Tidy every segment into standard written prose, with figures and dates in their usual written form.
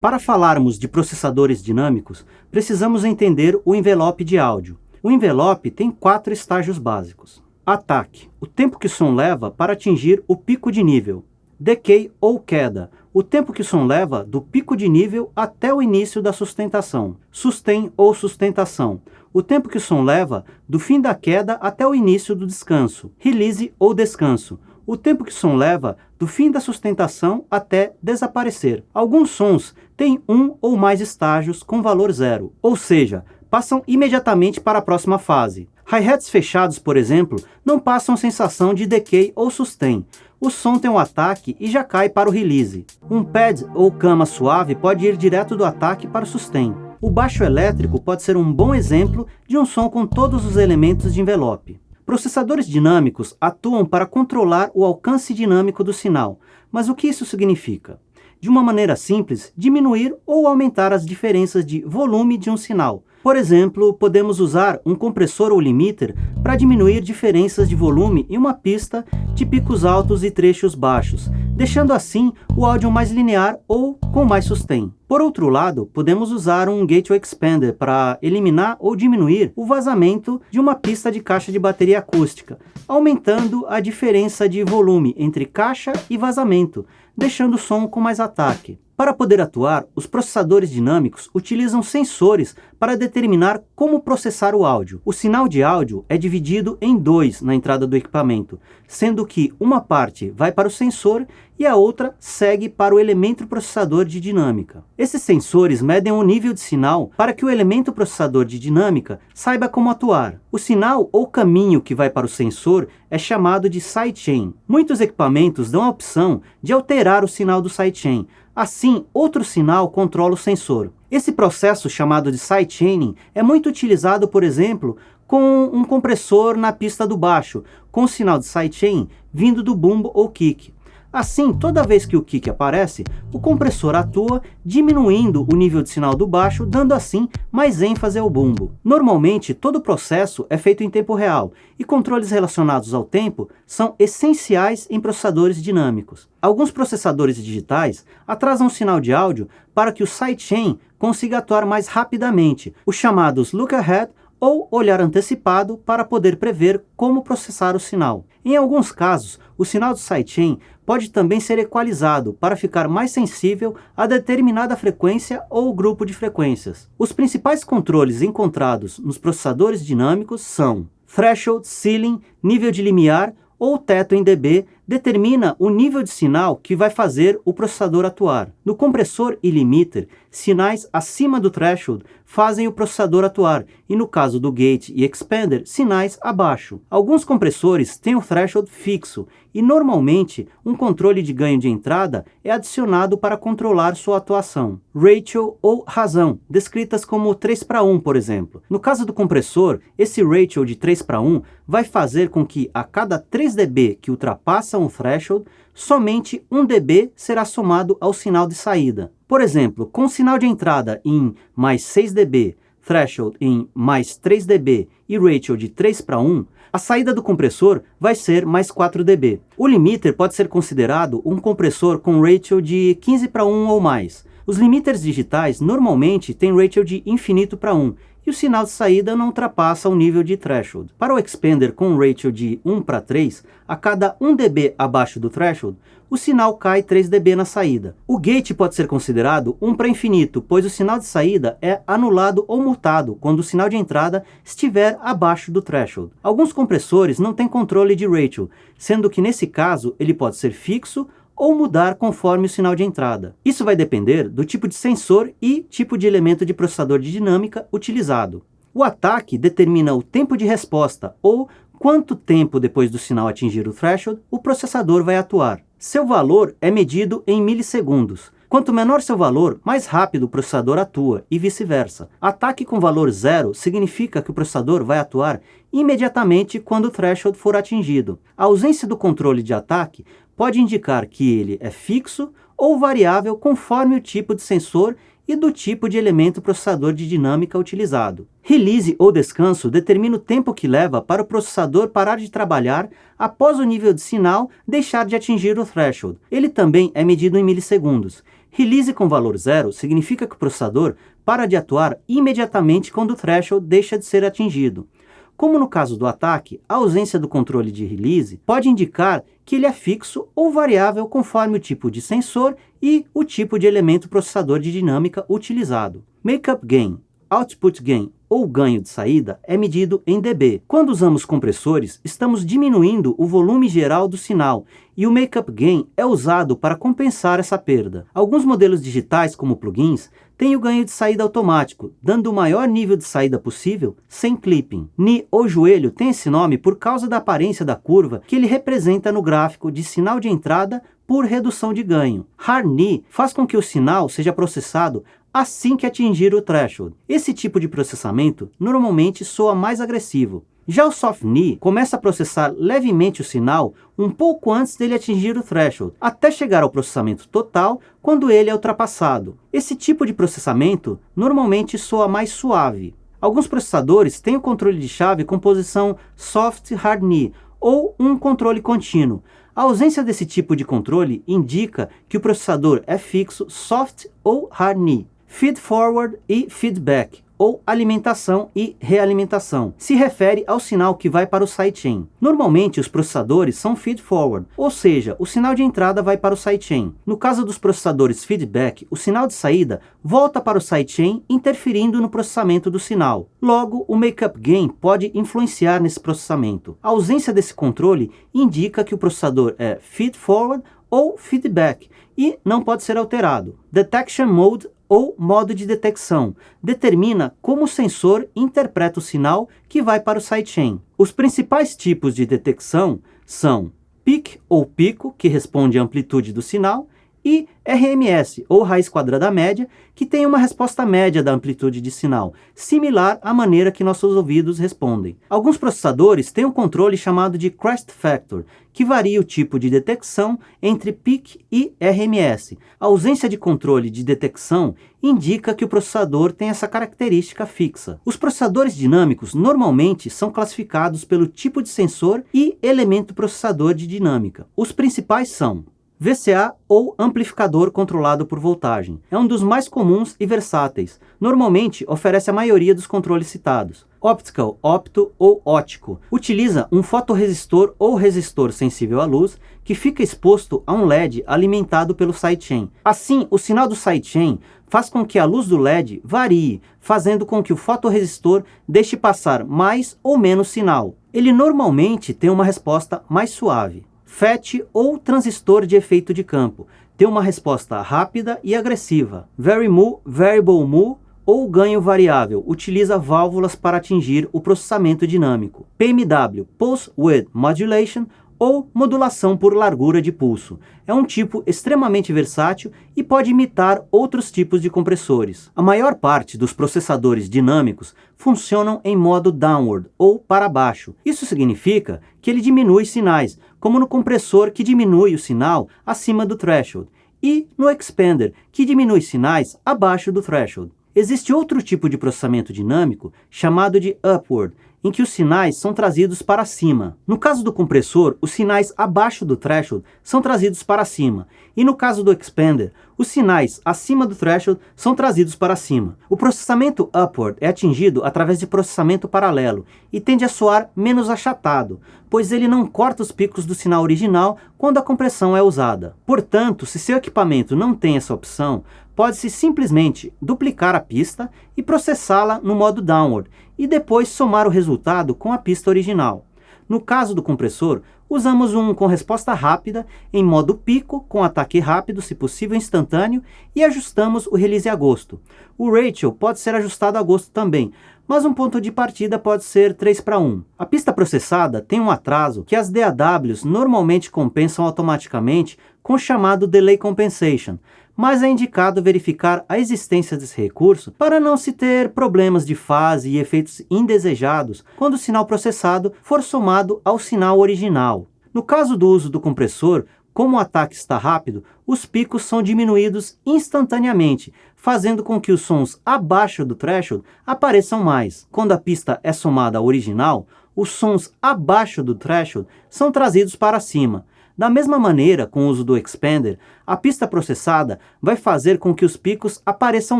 Para falarmos de processadores dinâmicos, precisamos entender o envelope de áudio. O envelope tem 4 estágios básicos. Ataque, o tempo que o som leva para atingir o pico de nível. Decay ou queda, o tempo que o som leva do pico de nível até o início da sustentação. Sustain ou sustentação, o tempo que o som leva do fim da queda até o início do descanso. Release ou descanso, o tempo que o som leva do fim da sustentação até desaparecer. Alguns sons têm um ou mais estágios com valor zero, ou seja, passam imediatamente para a próxima fase. Hi-hats fechados, por exemplo, não passam sensação de decay ou sustain. O som tem um ataque e já cai para o release. Um pad ou cama suave pode ir direto do ataque para o sustain. O baixo elétrico pode ser um bom exemplo de um som com todos os elementos de envelope. Processadores dinâmicos atuam para controlar o alcance dinâmico do sinal, mas o que isso significa? De uma maneira simples, diminuir ou aumentar as diferenças de volume de um sinal. Por exemplo, podemos usar um compressor ou limiter para diminuir diferenças de volume em uma pista de picos altos e trechos baixos, deixando assim o áudio mais linear ou com mais sustain. Por outro lado, podemos usar um Gateway Expander para eliminar ou diminuir o vazamento de uma pista de caixa de bateria acústica, aumentando a diferença de volume entre caixa e vazamento, deixando o som com mais ataque. Para poder atuar, os processadores dinâmicos utilizam sensores para determinar como processar o áudio. O sinal de áudio é dividido em 2 na entrada do equipamento, sendo que uma parte vai para o sensor e a outra segue para o elemento processador de dinâmica. Esses sensores medem o nível de sinal para que o elemento processador de dinâmica saiba como atuar. O sinal ou caminho que vai para o sensor é chamado de sidechain. Muitos equipamentos dão a opção de alterar o sinal do sidechain. Assim, outro sinal controla o sensor. Esse processo, chamado de sidechaining, é muito utilizado, por exemplo, com um compressor na pista do baixo, com o sinal de sidechain vindo do bumbo ou kick. Assim, toda vez que o kick aparece, o compressor atua diminuindo o nível de sinal do baixo, dando assim mais ênfase ao bumbo. Normalmente, todo o processo é feito em tempo real, e controles relacionados ao tempo são essenciais em processadores dinâmicos. Alguns processadores digitais atrasam o sinal de áudio para que o sidechain consiga atuar mais rapidamente, os chamados look-ahead ou olhar antecipado para poder prever como processar o sinal. Em alguns casos, o sinal do sidechain pode também ser equalizado para ficar mais sensível a determinada frequência ou grupo de frequências. Os principais controles encontrados nos processadores dinâmicos são threshold, ceiling, nível de limiar ou teto em dB, determina o nível de sinal que vai fazer o processador atuar. No compressor e limiter, sinais acima do threshold fazem o processador atuar, e no caso do gate e expander, sinais abaixo. Alguns compressores têm o threshold fixo, e normalmente um controle de ganho de entrada é adicionado para controlar sua atuação. Ratio ou razão, descritas como 3:1, por exemplo. No caso do compressor, esse ratio de 3:1 vai fazer com que a cada 3 dB que ultrapassam o threshold, somente 1 dB será somado ao sinal de saída. Por exemplo, com o sinal de entrada em mais 6 dB, threshold em mais 3 dB e ratio de 3:1, a saída do compressor vai ser mais 4 dB. O limiter pode ser considerado um compressor com ratio de 15:1 ou mais. Os limiters digitais normalmente têm ratio de infinito para 1, e o sinal de saída não ultrapassa o nível de threshold. Para o expander com ratio de 1:3, a cada 1 dB abaixo do threshold, o sinal cai 3 dB na saída. O gate pode ser considerado 1 para infinito, pois o sinal de saída é anulado ou mutado quando o sinal de entrada estiver abaixo do threshold. Alguns compressores não têm controle de ratio, sendo que nesse caso ele pode ser fixo ou mudar conforme o sinal de entrada. Isso vai depender do tipo de sensor e tipo de elemento de processador de dinâmica utilizado. O ataque determina o tempo de resposta, ou quanto tempo depois do sinal atingir o threshold o processador vai atuar. Seu valor é medido em milissegundos. Quanto menor seu valor, mais rápido o processador atua, e vice-versa. Ataque com valor zero significa que o processador vai atuar imediatamente quando o threshold for atingido. A ausência do controle de ataque pode indicar que ele é fixo ou variável conforme o tipo de sensor e do tipo de elemento processador de dinâmica utilizado. Release ou descanso determina o tempo que leva para o processador parar de trabalhar após o nível de sinal deixar de atingir o threshold. Ele também é medido em milissegundos. Release com valor 0 significa que o processador para de atuar imediatamente quando o threshold deixa de ser atingido. Como no caso do ataque, a ausência do controle de release pode indicar que ele é fixo ou variável conforme o tipo de sensor e o tipo de elemento processador de dinâmica utilizado. Makeup gain, output gain ou ganho de saída é medido em dB. Quando usamos compressores, estamos diminuindo o volume geral do sinal e o makeup gain é usado para compensar essa perda. Alguns modelos digitais, como plugins, têm o ganho de saída automático, dando o maior nível de saída possível sem clipping. Knee ou joelho tem esse nome por causa da aparência da curva que ele representa no gráfico de sinal de entrada por redução de ganho. Hard knee faz com que o sinal seja processado assim que atingir o threshold. Esse tipo de processamento normalmente soa mais agressivo. Já o soft knee começa a processar levemente o sinal um pouco antes dele atingir o threshold, até chegar ao processamento total quando ele é ultrapassado. Esse tipo de processamento normalmente soa mais suave. Alguns processadores têm o controle de chave com posição soft hard knee ou um controle contínuo. A ausência desse tipo de controle indica que o processador é fixo soft ou hard knee. Feed forward e feedback, ou alimentação e realimentação, se refere ao sinal que vai para o sidechain. Normalmente os processadores são feed forward, ou seja, o sinal de entrada vai para o sidechain. No caso dos processadores feedback, o sinal de saída volta para o sidechain, interferindo no processamento do sinal. Logo, o makeup gain pode influenciar nesse processamento. A ausência desse controle indica que o processador é feed forward ou feedback e não pode ser alterado. Detection mode ou modo de detecção determina como o sensor interpreta o sinal que vai para o sidechain. Os principais tipos de detecção são peak ou pico, que responde à amplitude do sinal, e RMS, ou raiz quadrada média, que tem uma resposta média da amplitude de sinal, similar à maneira que nossos ouvidos respondem. Alguns processadores têm um controle chamado de crest factor, que varia o tipo de detecção entre peak e RMS. A ausência de controle de detecção indica que o processador tem essa característica fixa. Os processadores dinâmicos normalmente são classificados pelo tipo de sensor e elemento processador de dinâmica. Os principais são VCA ou amplificador controlado por voltagem. É um dos mais comuns e versáteis. Normalmente oferece a maioria dos controles citados. Optical, opto ou ótico. Utiliza um fotorresistor ou resistor sensível à luz que fica exposto a um LED alimentado pelo sidechain. Assim, o sinal do sidechain faz com que a luz do LED varie, fazendo com que o fotorresistor deixe passar mais ou menos sinal. Ele normalmente tem uma resposta mais suave. FET ou transistor de efeito de campo, tem uma resposta rápida e agressiva. Varimu, Variable Mu ou ganho variável, utiliza válvulas para atingir o processamento dinâmico. PMW, Pulse Width Modulation ou modulação por largura de pulso. É um tipo extremamente versátil e pode imitar outros tipos de compressores. A maior parte dos processadores dinâmicos funcionam em modo downward ou para baixo. Isso significa que ele diminui sinais, como no compressor que diminui o sinal acima do threshold, e no expander, que diminui sinais abaixo do threshold. Existe outro tipo de processamento dinâmico chamado de upward, em que os sinais são trazidos para cima. No caso do compressor, os sinais abaixo do threshold são trazidos para cima, e no caso do expander, os sinais acima do threshold são trazidos para cima. O processamento upward é atingido através de processamento paralelo e tende a soar menos achatado, pois ele não corta os picos do sinal original quando a compressão é usada. Portanto, se seu equipamento não tem essa opção, pode-se simplesmente duplicar a pista e processá-la no modo downward, e depois somar o resultado com a pista original. No caso do compressor, usamos um com resposta rápida, em modo pico, com ataque rápido, se possível instantâneo, e ajustamos o release a gosto. O ratio pode ser ajustado a gosto também, mas um ponto de partida pode ser 3:1. A pista processada tem um atraso que as DAWs normalmente compensam automaticamente com o chamado Delay Compensation, mas é indicado verificar a existência desse recurso para não se ter problemas de fase e efeitos indesejados quando o sinal processado for somado ao sinal original. No caso do uso do compressor, Como o ataque está rápido, os picos são diminuídos instantaneamente, fazendo com que os sons abaixo do threshold apareçam mais. Quando a pista é somada ao original, os sons abaixo do threshold são trazidos para cima. Da mesma maneira, com o uso do expander, a pista processada vai fazer com que os picos apareçam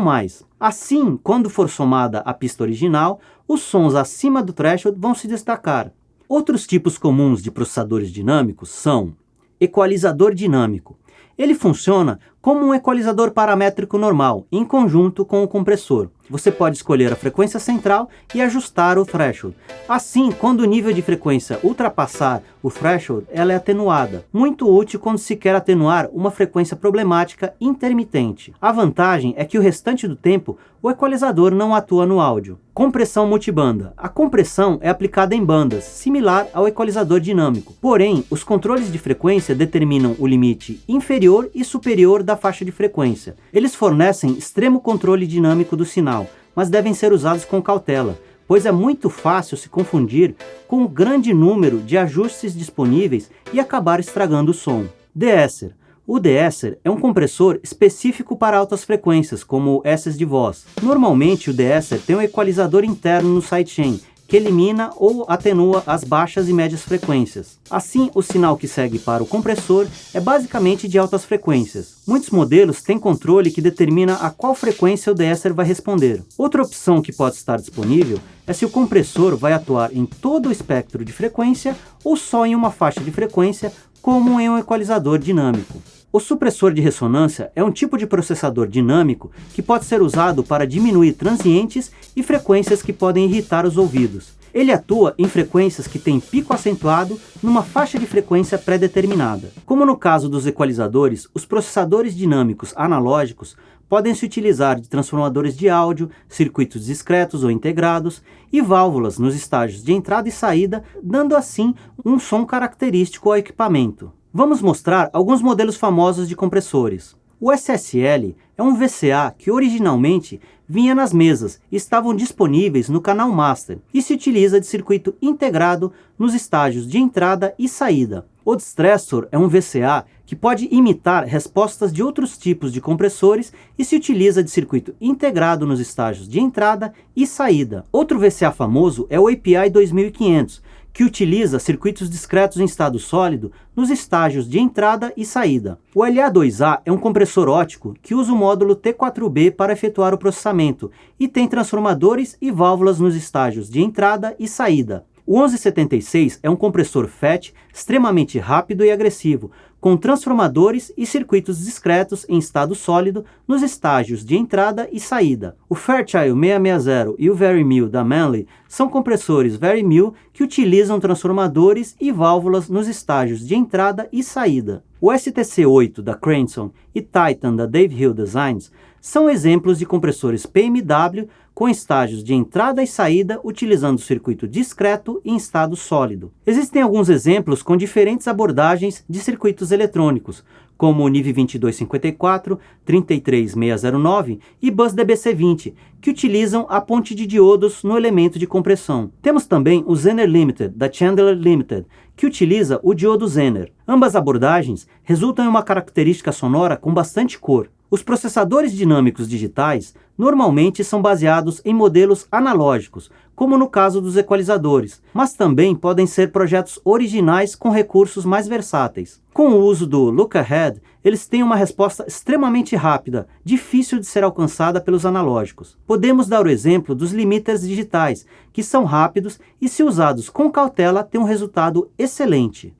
mais. Assim, quando for somada à pista original, os sons acima do threshold vão se destacar. Outros tipos comuns de processadores dinâmicos são equalizador dinâmico. Ele funciona como um equalizador paramétrico normal, em conjunto com o compressor. Você pode escolher a frequência central e ajustar o threshold. Assim, quando o nível de frequência ultrapassar o threshold, ela é atenuada. Muito útil quando se quer atenuar uma frequência problemática intermitente. A vantagem é que o restante do tempo, o equalizador não atua no áudio. Compressão multibanda. A compressão é aplicada em bandas, similar ao equalizador dinâmico. Porém, os controles de frequência determinam o limite inferior e superior da faixa de frequência. Eles fornecem extremo controle dinâmico do sinal, mas devem ser usados com cautela, pois é muito fácil se confundir com o grande número de ajustes disponíveis e acabar estragando o som. Deesser. O deesser é um compressor específico para altas frequências, como essas de voz. Normalmente o deesser tem um equalizador interno no sidechain, que elimina ou atenua as baixas e médias frequências. Assim, o sinal que segue para o compressor é basicamente de altas frequências. Muitos modelos têm controle que determina a qual frequência o deesser vai responder. Outra opção que pode estar disponível é se o compressor vai atuar em todo o espectro de frequência ou só em uma faixa de frequência, como em um equalizador dinâmico. O supressor de ressonância é um tipo de processador dinâmico que pode ser usado para diminuir transientes e frequências que podem irritar os ouvidos. Ele atua em frequências que têm pico acentuado numa faixa de frequência pré-determinada. Como no caso dos equalizadores, os processadores dinâmicos analógicos podem se utilizar de transformadores de áudio, circuitos discretos ou integrados e válvulas nos estágios de entrada e saída, dando assim um som característico ao equipamento. Vamos mostrar alguns modelos famosos de compressores. O SSL é um VCA que originalmente vinha nas mesas e estavam disponíveis no canal Master e se utiliza de circuito integrado nos estágios de entrada e saída. O Distressor é um VCA que pode imitar respostas de outros tipos de compressores e se utiliza de circuito integrado nos estágios de entrada e saída. Outro VCA famoso é o API 2500, que utiliza circuitos discretos em estado sólido nos estágios de entrada e saída. O LA2A é um compressor óptico que usa o módulo T4B para efetuar o processamento e tem transformadores e válvulas nos estágios de entrada e saída. O 1176 é um compressor FET extremamente rápido e agressivo, com transformadores e circuitos discretos em estado sólido nos estágios de entrada e saída. O Fairchild 660 e o Very-Mill da Manley são compressores Very-Mill que utilizam transformadores e válvulas nos estágios de entrada e saída. O STC-8 da Cranston e Titan da Dave Hill Designs são exemplos de compressores PMW com estágios de entrada e saída utilizando circuito discreto em estado sólido. Existem alguns exemplos com diferentes abordagens de circuitos eletrônicos, como o NIV 2254, 33609 e Bus DBC20, que utilizam a ponte de diodos no elemento de compressão. Temos também o Zener Limited, da Chandler Limited, que utiliza o diodo Zener. Ambas abordagens resultam em uma característica sonora com bastante cor. Os processadores dinâmicos digitais normalmente são baseados em modelos analógicos, como no caso dos equalizadores, mas também podem ser projetos originais com recursos mais versáteis. Com o uso do Look Ahead, eles têm uma resposta extremamente rápida, difícil de ser alcançada pelos analógicos. Podemos dar o exemplo dos limiters digitais, que são rápidos e, se usados com cautela, têm um resultado excelente.